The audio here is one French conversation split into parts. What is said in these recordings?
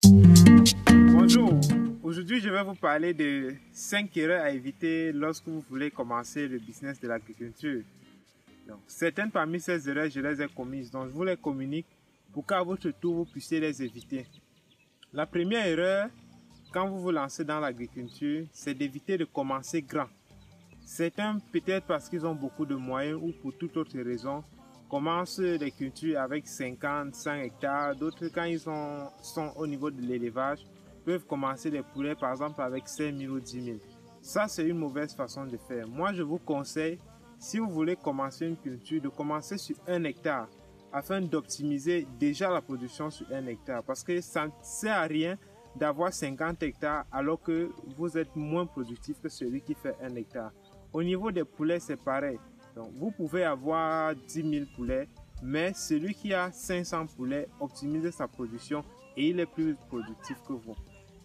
Bonjour, aujourd'hui je vais vous parler de 5 erreurs à éviter lorsque vous voulez commencer le business de l'agriculture. Certaines parmi ces erreurs, je les ai commises, donc je vous les communique pour qu'à votre tour vous puissiez les éviter. La première erreur, quand vous vous lancez dans l'agriculture, c'est d'éviter de commencer grand. Certains, peut-être parce qu'ils ont beaucoup de moyens ou pour toute autre raison, commencent les cultures avec 50, 100 hectares. D'autres, quand ils sont au niveau de l'élevage, peuvent commencer les poulets par exemple avec 5 000 ou 10 000. Ça, c'est une mauvaise façon de faire. Moi, je vous conseille, si vous voulez commencer une culture, de commencer sur 1 hectare afin d'optimiser déjà la production sur 1 hectare. Parce que ça ne sert à rien d'avoir 50 hectares alors que vous êtes moins productif que celui qui fait 1 hectare. Au niveau des poulets, c'est pareil. Donc, vous pouvez avoir 10 000 poulets, mais celui qui a 500 poulets optimise sa production et il est plus productif que vous.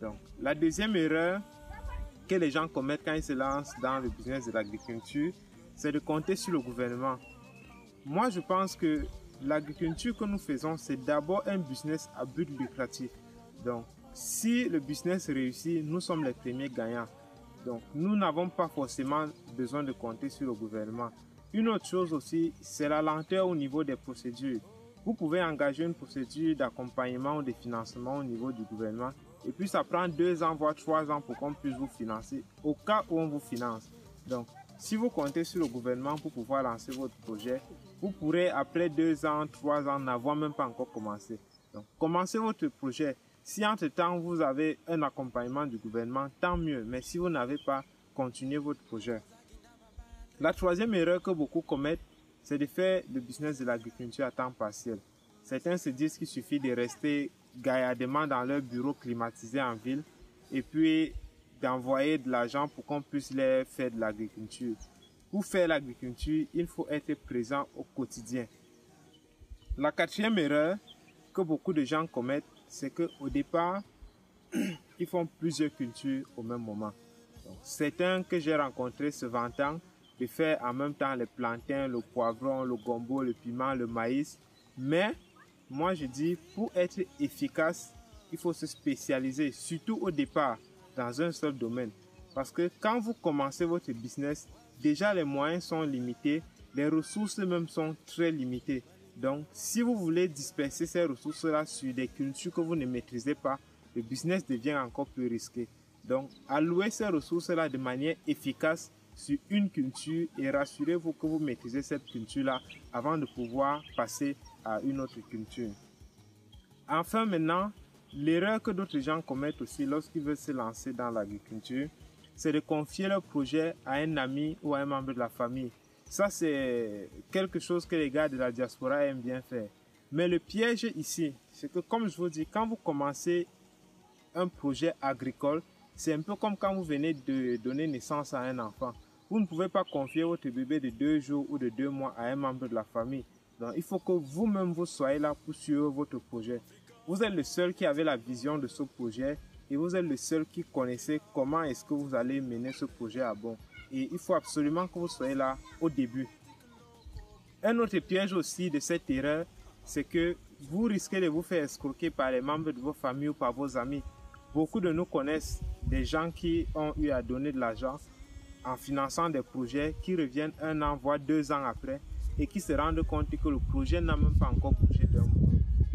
Donc, la deuxième erreur que les gens commettent quand ils se lancent dans le business de l'agriculture, c'est de compter sur le gouvernement. Moi, je pense que l'agriculture que nous faisons, c'est d'abord un business à but lucratif. Donc, si le business réussit, nous sommes les premiers gagnants. Donc, nous n'avons pas forcément besoin de compter sur le gouvernement. Une autre chose aussi, c'est la lenteur au niveau des procédures. Vous pouvez engager une procédure d'accompagnement ou de financement au niveau du gouvernement et puis ça prend 2 ans voire 3 ans pour qu'on puisse vous financer au cas où on vous finance. Donc, si vous comptez sur le gouvernement pour pouvoir lancer votre projet, vous pourrez après 2 ans, 3 ans n'avoir même pas encore commencé. Donc, commencez votre projet. Si entre-temps vous avez un accompagnement du gouvernement, tant mieux. Mais si vous n'avez pas, continuez votre projet. La troisième erreur que beaucoup commettent, c'est de faire le business de l'agriculture à temps partiel. Certains se disent qu'il suffit de rester gaillardement dans leur bureau climatisé en ville et puis d'envoyer de l'argent pour qu'on puisse les faire de l'agriculture. Pour faire l'agriculture, il faut être présent au quotidien. La quatrième erreur que beaucoup de gens commettent, c'est qu'au départ, ils font plusieurs cultures au même moment. Donc, certains que j'ai rencontrés se vantant de faire en même temps les plantains, le poivron, le gombo, le piment, le maïs. Mais moi je dis, pour être efficace, il faut se spécialiser, surtout au départ, dans un seul domaine. Parce que quand vous commencez votre business, déjà les moyens sont limités, les ressources même sont très limitées. Donc, si vous voulez disperser ces ressources-là sur des cultures que vous ne maîtrisez pas, le business devient encore plus risqué. Donc, allouez ces ressources-là de manière efficace sur une culture et rassurez-vous que vous maîtrisez cette culture-là avant de pouvoir passer à une autre culture. Enfin maintenant, l'erreur que d'autres gens commettent aussi lorsqu'ils veulent se lancer dans l'agriculture, c'est de confier leur projet à un ami ou à un membre de la famille. Ça, c'est quelque chose que les gars de la diaspora aiment bien faire. Mais le piège ici, c'est que comme je vous dis, quand vous commencez un projet agricole, c'est un peu comme quand vous venez de donner naissance à un enfant. Vous ne pouvez pas confier votre bébé de 2 jours ou de 2 mois à un membre de la famille. Donc, il faut que vous-même vous soyez là pour suivre votre projet. Vous êtes le seul qui avait la vision de ce projet et vous êtes le seul qui connaissait comment est-ce que vous allez mener ce projet à bon. Et il faut absolument que vous soyez là au début. Un autre piège aussi de cette erreur, c'est que vous risquez de vous faire escroquer par les membres de vos familles ou par vos amis. Beaucoup de nous connaissent des gens qui ont eu à donner de l'argent en finançant des projets qui reviennent 1 an, voire 2 ans après et qui se rendent compte que le projet n'a même pas encore bougé d'un mot.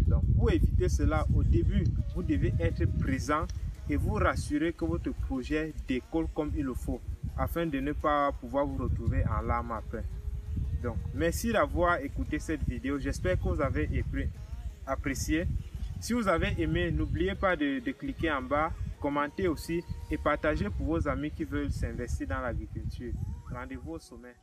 Donc, pour éviter cela, au début, vous devez être présent et vous rassurer que votre projet décolle comme il le faut afin de ne pas pouvoir vous retrouver en larmes après. Donc, merci d'avoir écouté cette vidéo. J'espère que vous avez apprécié. Si vous avez aimé, n'oubliez pas de cliquer en bas, commenter aussi et partager pour vos amis qui veulent s'investir dans l'agriculture. Rendez-vous au sommet.